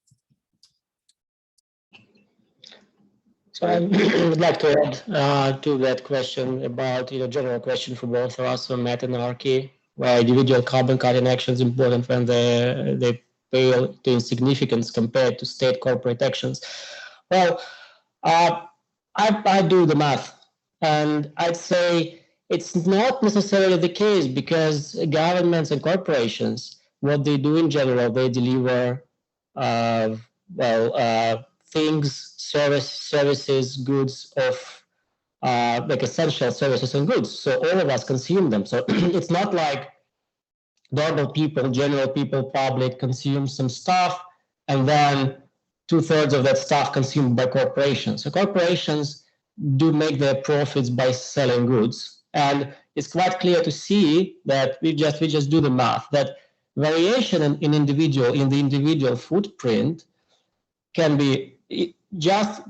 Speaker 5: So I would like to add to that question about general question for both of us, Matt and Arki, where individual carbon cutting action is important when they pale to insignificance compared to state corporate actions. Well, I do the math, and I'd say it's not necessarily the case, because governments and corporations, what they do in general, they deliver things, services, goods of like essential services and goods. So all of us consume them. So it's not like normal people, general people, public consume some stuff, and then 2/3 of that stuff consumed by corporations. So corporations do make their profits by selling goods. And it's quite clear to see that we just do the math, that variation in the individual footprint can be just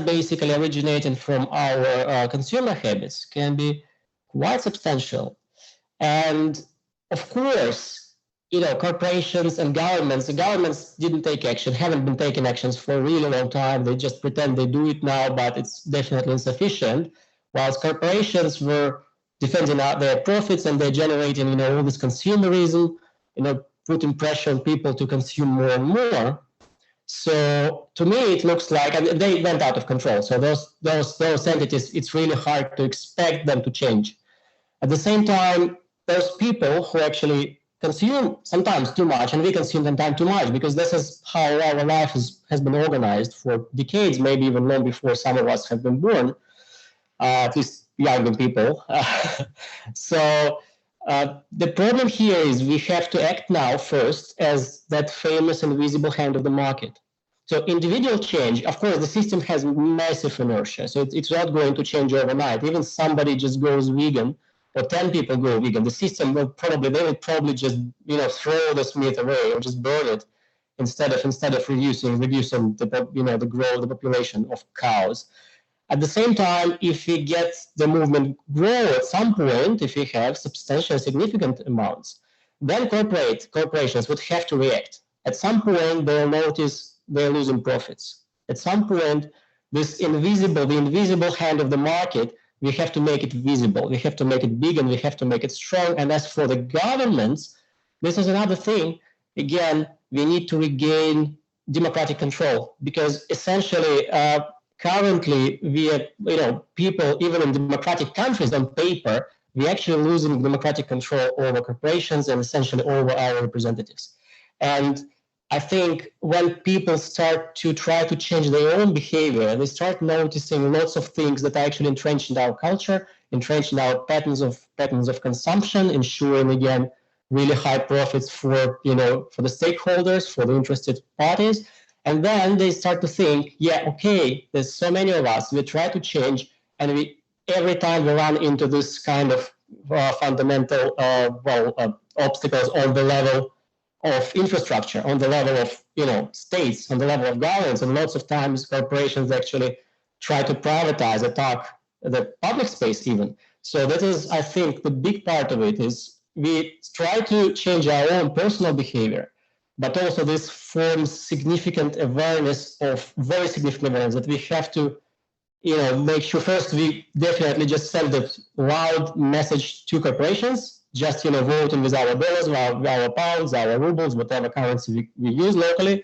Speaker 5: basically originating from our consumer habits, can be quite substantial. And of course, corporations and governments didn't take action, haven't been taking actions for a really long time. They just pretend they do it now, but it's definitely insufficient. Whilst corporations were defending out their profits, and they're generating, all this consumerism, putting pressure on people to consume more and more. So to me, it looks like, and they went out of control. So those entities, it's really hard to expect them to change. At the same time, there's people who actually consume sometimes too much, and we consume sometimes too much, because this is how our life has been organized for decades, maybe even long before some of us have been born, at least younger people. So the problem here is we have to act now first as that famous invisible hand of the market. So individual change, of course, the system has massive inertia, so it's not going to change overnight. Even somebody just goes vegan, or 10 people go vegan, the system will probably just throw the meat away or just burn it instead of reducing the population of cows. At the same time, if we get the movement grow at some point, if we have substantial, significant amounts, then corporations would have to react. At some point, they'll notice they're losing profits. At some point, the invisible hand of the market, we have to make it visible. We have to make it big, and we have to make it strong. And as for the governments, this is another thing. Again, we need to regain democratic control, because essentially, currently, people, even in democratic countries on paper, we're actually losing democratic control over corporations and essentially over our representatives. And I think when people start to try to change their own behavior, they start noticing lots of things that are actually entrenched in our culture, entrenched in our patterns of consumption, ensuring, again, really high profits for the stakeholders, for the interested parties. And then they start to think, yeah, okay, there's so many of us, we try to change, and every time we run into this kind of fundamental obstacles on the level of infrastructure, on the level of states, on the level of governments, and lots of times corporations actually try to privatize, attack the public space even. So that is, I think, the big part of it is we try to change our own personal behavior, but also this forms significant awareness of very significant awareness that we have to make sure first we definitely just send a loud message to corporations, just voting with our dollars, our pounds, our rubles, whatever currency we use locally.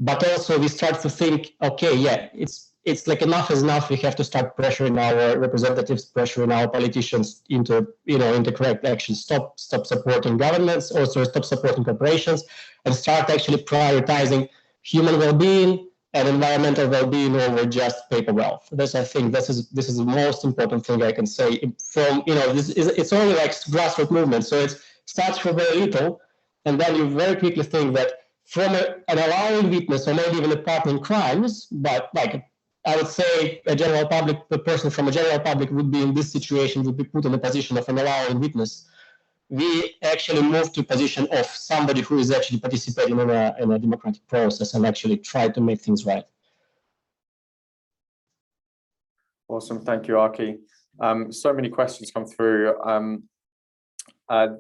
Speaker 5: But also we start to think, okay, yeah, it's like enough is enough. We have to start pressuring our representatives, pressuring our politicians into correct action. Stop supporting governments, also stop supporting corporations, and start actually prioritizing human well-being and environmental well-being over just paper wealth. I think this is the most important thing I can say. From it's only like grassroots movement, so it starts from very little, and then you very quickly think that from an allowing witness or maybe even a partner in crimes, but like I would say a person from a general public would be in this situation, would be put in a position of an allowing witness. We actually move to a position of somebody who is actually participating in a democratic process and actually try to make things right.
Speaker 1: Awesome, thank you, Arki. So many questions come through.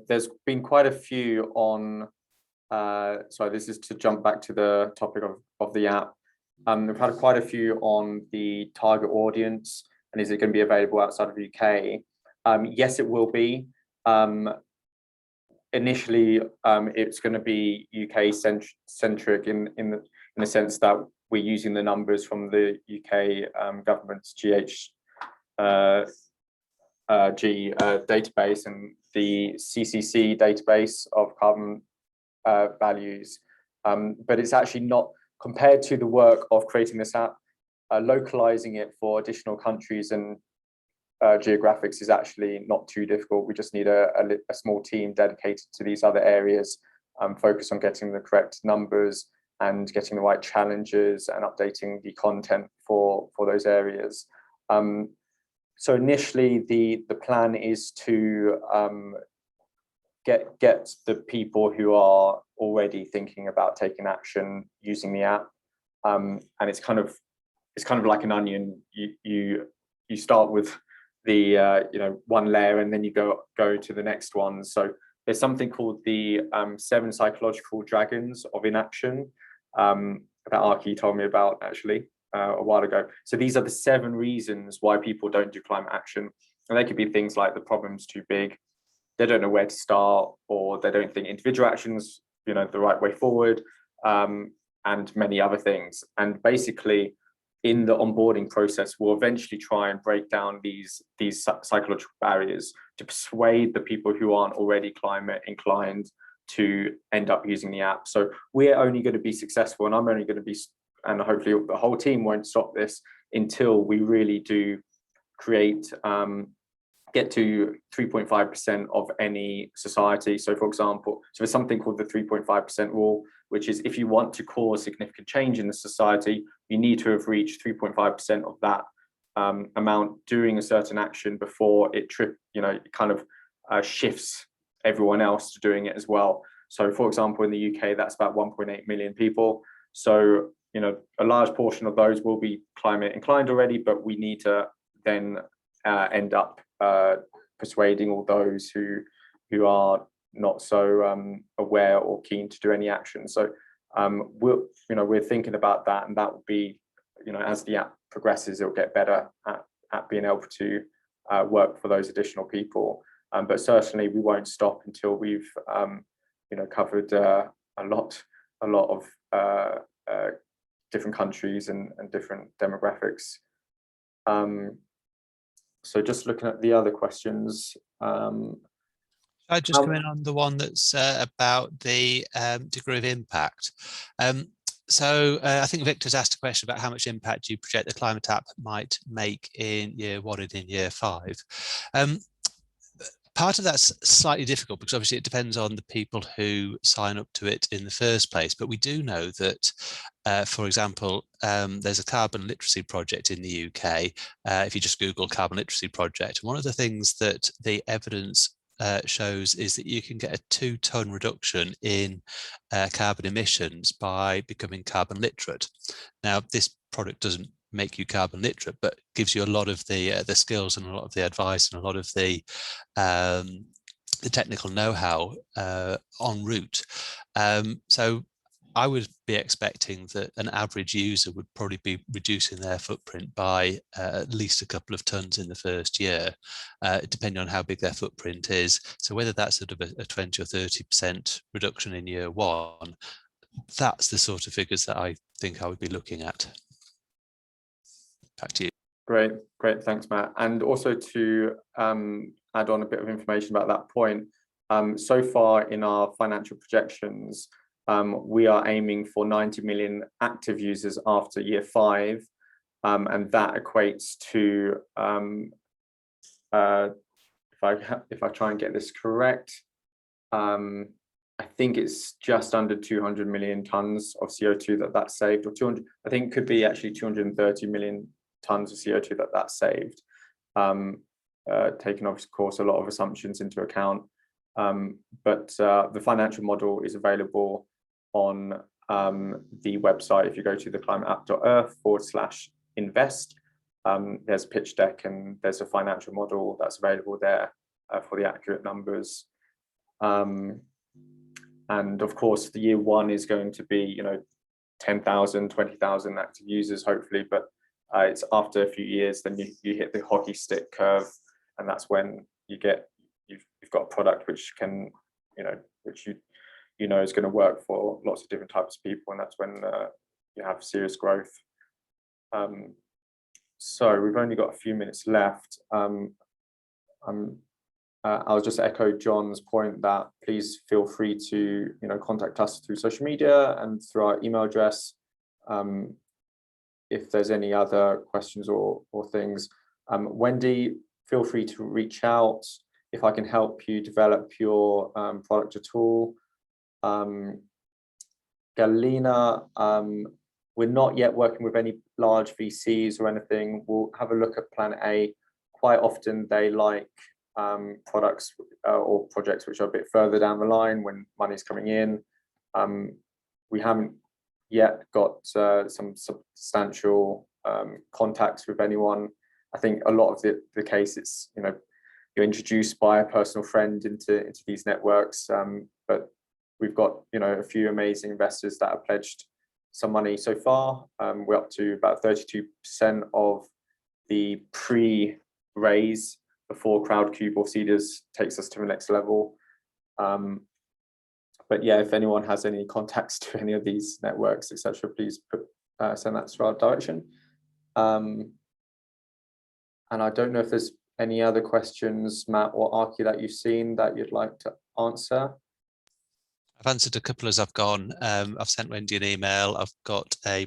Speaker 1: There's been quite a few on, sorry, this is to jump back to the topic of the app. We've had quite a few on the target audience, and is it going to be available outside of the UK? Yes, it will be. Initially, it's going to be UK centric in the sense that we're using the numbers from the UK government's database and the CCC database of carbon values, but it's actually not, compared to the work of creating this app, localizing it for additional countries and geographics is actually not too difficult. We just need a small team dedicated to these other areas, focus on getting the correct numbers and getting the right challenges and updating the content for those areas. So initially, the plan is to get the people who are already thinking about taking action using the app, and it's kind of like an onion. You start with the one layer and then you go to the next one. So there's something called the 7 psychological dragons of inaction that Arki told me about actually a while ago. So these are the 7 reasons why people don't do climate action, and they could be things like the problem's too big, they don't know where to start, or they don't think individual actions the right way forward, and many other things. And basically in the onboarding process, we'll eventually try and break down these psychological barriers to persuade the people who aren't already climate inclined to end up using the app. So we're only going to be successful, and I'm only going to be, and hopefully the whole team won't stop this until we really do create, get to 3.5% of any society. So for example, so there's something called the 3.5% rule, which is if you want to cause significant change in the society, you need to have reached 3.5% of that amount doing a certain action before it shifts everyone else to doing it as well. So for example, in the UK, that's about 1.8 million people. So, a large portion of those will be climate inclined already, but we need to then end up persuading all those who are not so aware or keen to do any action. So we're thinking about that, and that will be, as the app progresses, it'll get better at being able to work for those additional people. But certainly we won't stop until we've covered a lot of different countries and different demographics. So just looking at the other questions.
Speaker 2: I just come in on the one that's about the degree of impact. So I think Victor's asked a question about how much impact do you project the climate app might make in year 1 and in year 5. Part of that's slightly difficult because obviously it depends on the people who sign up to it in the first place. But we do know that For example, there's a carbon literacy project in the UK. If you just Google carbon literacy project, one of the things that the evidence shows is that you can get a 2-ton reduction in carbon emissions by becoming carbon literate. Now, this product doesn't make you carbon literate, but gives you a lot of the skills and a lot of the advice and a lot of the technical know-how en route. So I would be expecting that an average user would probably be reducing their footprint by at least a couple of tons in the first year, depending on how big their footprint is. So whether that's sort of a 20 or 30% reduction in year one, that's the sort of figures that I think I would be looking at. Back to you.
Speaker 1: Great, thanks, Matt. And also to add on a bit of information about that point, so far in our financial projections, we are aiming for 90 million active users after year 5, and that equates to, if I try and get this correct, I think it's just under 200 million tons of CO2 that's saved, or 200. I think it could be actually 230 million tons of CO2 that's saved, taking of course a lot of assumptions into account. But the financial model is available on the website. If you go to theclimateapp.earth/invest, there's a pitch deck and there's a financial model that's available there for the accurate numbers. And of course, the year 1 is going to be 10,000, 20,000 active users, hopefully, but it's after a few years, then you hit the hockey stick curve, and that's when you've got a product which can, which you know is going to work for lots of different types of people, and that's when you have serious growth. So we've only got a few minutes left. I'll just echo John's point that please feel free to contact us through social media and through our email address if there's any other questions or things. Wendy, feel free to reach out if I can help you develop your product at all. Galina, we're not yet working with any large VCs or anything. We'll have a look at Plan A. Quite often they like products or projects which are a bit further down the line when money's coming in. We haven't yet got some substantial contacts with anyone. I think a lot of the case, it's you're introduced by a personal friend into these networks, but we've got a few amazing investors that have pledged some money so far. We're up to about 32% of the pre-raise before Crowdcube or Seeders takes us to the next level. But yeah, if anyone has any contacts to any of these networks, etc., please send that to our direction. And I don't know if there's any other questions, Matt or Archie, that you've seen that you'd like to answer.
Speaker 2: I've answered a couple as I've gone. I've sent Wendy an email. I've got a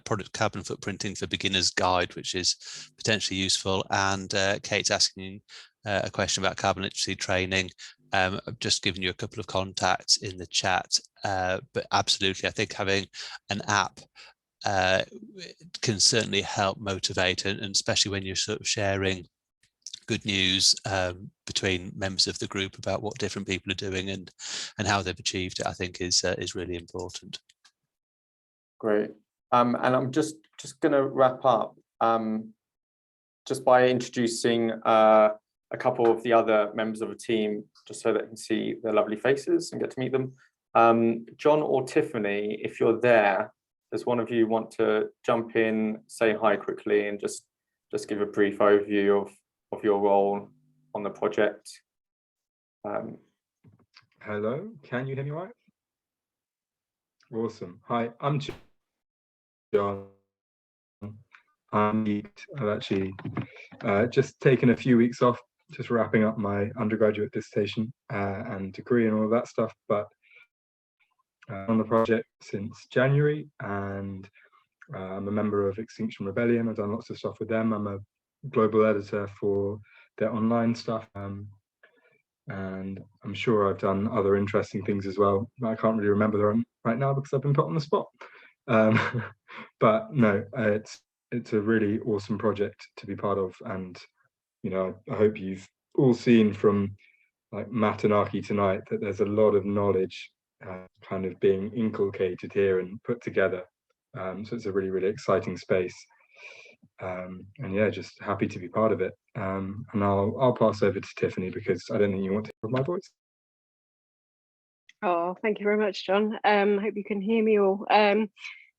Speaker 2: product carbon footprinting for beginners guide, which is potentially useful. And Kate's asking a question about carbon literacy training. I've just given you a couple of contacts in the chat, but absolutely, I think having an app can certainly help motivate, and especially when you're sort of sharing good news between members of the group about what different people are doing and how they've achieved it, I think is really important.
Speaker 1: Great. And I'm just going to wrap up just by introducing a couple of the other members of the team, just so that you can see their lovely faces and get to meet them. John or Tiffany, if you're there, does one of you want to jump in, say hi quickly, and just give a brief overview of your role on the project?
Speaker 6: Hello, can you hear me right? Awesome. Hi, I'm John. I've actually just taken a few weeks off, just wrapping up my undergraduate dissertation and degree and all of that stuff, but on the project since January, and I'm a member of Extinction Rebellion. I've done lots of stuff with them. I'm a global editor for their online stuff, and I'm sure I've done other interesting things as well. I can't really remember them right now because I've been put on the spot. But no, it's a really awesome project to be part of, and you know, I hope you've all seen from like Matt and Archie tonight that there's a lot of knowledge kind of being inculcated here and put together. So it's a really, really exciting space. And yeah, just happy to be part of it. And I'll pass over to Tiffany because I don't think you want to hear my voice.
Speaker 7: Oh, thank you very much, John. Hope you can hear me all.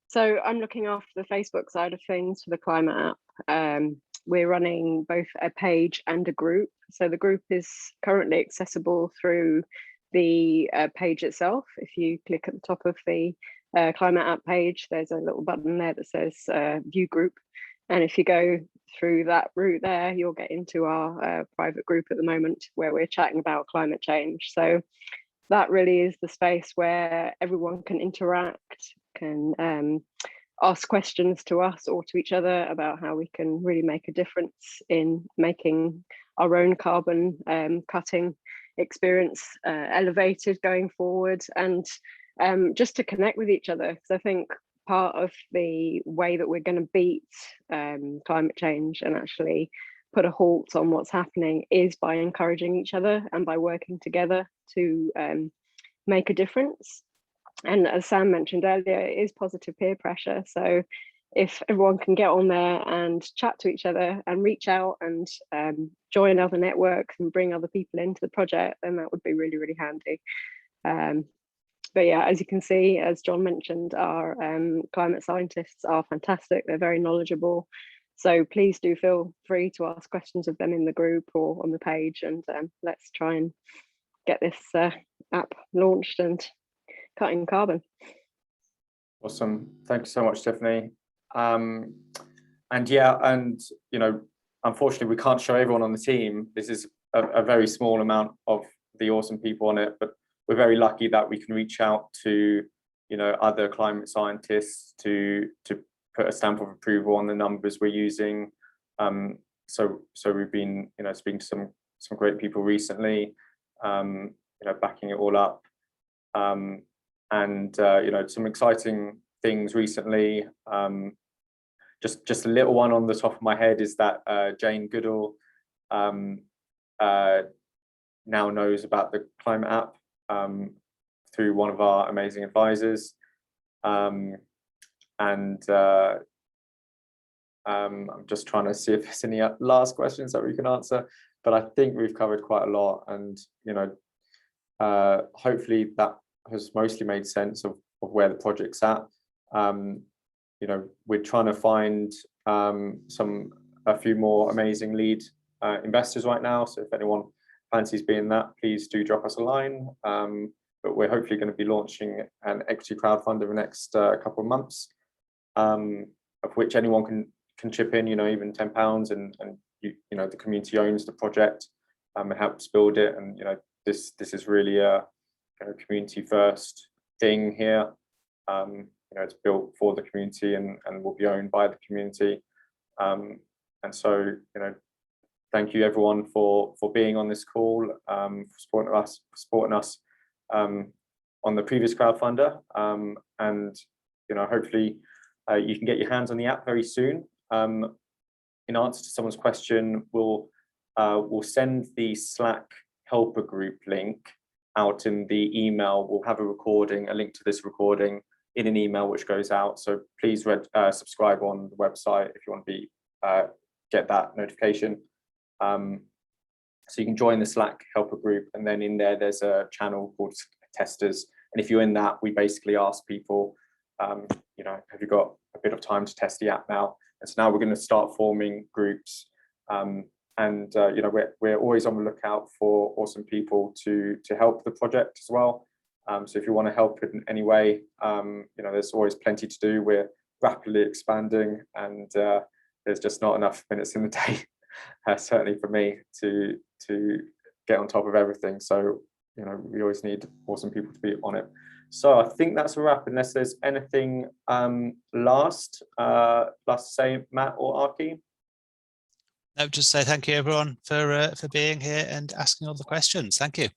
Speaker 7: So I'm looking after the Facebook side of things for the climate app. We're running both a page and a group. So the group is currently accessible through the page itself. If you click at the top of the climate app page, there's a little button there that says view group. And if you go through that route there, you'll get into our private group at the moment where we're chatting about climate change. So that really is the space where everyone can interact, can ask questions to us or to each other about how we can really make a difference in making our own carbon cutting experience elevated going forward, and just to connect with each other. Because I think part of the way that we're going to beat climate change and actually put a halt on what's happening is by encouraging each other and by working together to make a difference. And as Sam mentioned earlier, it is positive peer pressure. So if everyone can get on there and chat to each other and reach out and join other networks and bring other people into the project, then that would be really, really handy. But yeah, as you can see, as John mentioned, our climate scientists are fantastic. They're very knowledgeable. So please do feel free to ask questions of them in the group or on the page, and let's try and get this app launched and cutting carbon.
Speaker 1: Awesome. Thank you so much, Tiffany. And yeah, and you know, unfortunately, we can't show everyone on the team. This is a very small amount of the awesome people on it, but we're very lucky that we can reach out to, you know, other climate scientists to put a stamp of approval on the numbers we're using. So we've been, you know, speaking to some great people recently, you know, backing it all up. And you know, some exciting things recently. Just a little one on the top of my head is that Jane Goodall now knows about the climate app through one of our amazing advisors. I'm just trying to see if there's any last questions that we can answer, but I think we've covered quite a lot, and you know, hopefully that has mostly made sense of where the project's at. You know, we're trying to find a few more amazing lead investors right now. So if anyone fancies being that, please do drop us a line. But we're hopefully going to be launching an equity crowdfund over the next couple of months, of which anyone can chip in. You know, even £10, and you know, the community owns the project and helps build it. And you know, this is really a community first thing here. You know, it's built for the community and will be owned by the community. And so, you know, thank you everyone for being on this call, for supporting us on the previous crowdfunder. And you know, hopefully you can get your hands on the app very soon. In answer to someone's question, we'll send the Slack helper group link out in the email. We'll have a link to this recording in an email which goes out. So please subscribe on the website if you want to be get that notification. So you can join the Slack helper group, and then in there's a channel called testers. And if you're in that, we basically ask people, you know, have you got a bit of time to test the app now? And so now we're going to start forming groups. And you know, we're always on the lookout for awesome people to help the project as well. So if you want to help in any way, you know, there's always plenty to do. We're rapidly expanding, and there's just not enough minutes in the day, certainly for me, to get on top of everything. So you know, we always need awesome people to be on it. So I think that's a wrap, unless there's anything last to say, Matt or Archie.
Speaker 2: No, just say thank you everyone for being here and asking all the questions. Thank you.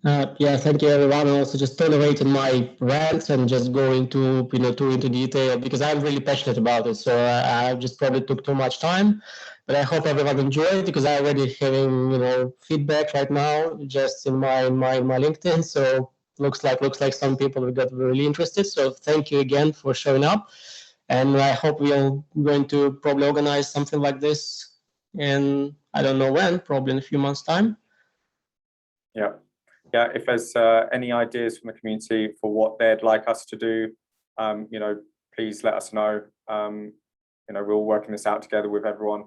Speaker 5: Yeah, thank you everyone. Also, just tolerating my rants and just go into too into detail because I'm really passionate about it. So I just probably took too much time, but I hope everyone enjoyed because I already having feedback right now just in my LinkedIn. So looks like some people got really interested. So thank you again for showing up, and I hope we are going to probably organize something like this in I don't know when, probably in a few months' time.
Speaker 1: Yeah. Yeah, if there's any ideas from the community for what they'd like us to do, please let us know. We're all working this out together with everyone.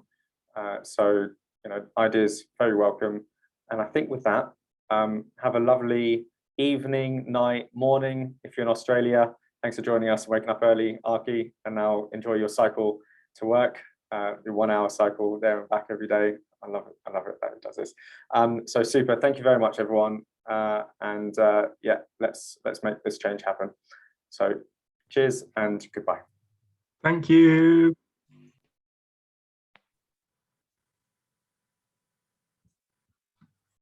Speaker 1: So, ideas very welcome. And I think with that, have a lovely evening, night, morning. If you're in Australia, thanks for joining us, waking up early, Arki, and now enjoy your cycle to work, your 1 hour cycle there and back every day. I love it that it does this. So super, thank you very much, everyone. Yeah, let's make this change happen. So cheers and goodbye.
Speaker 6: Thank you.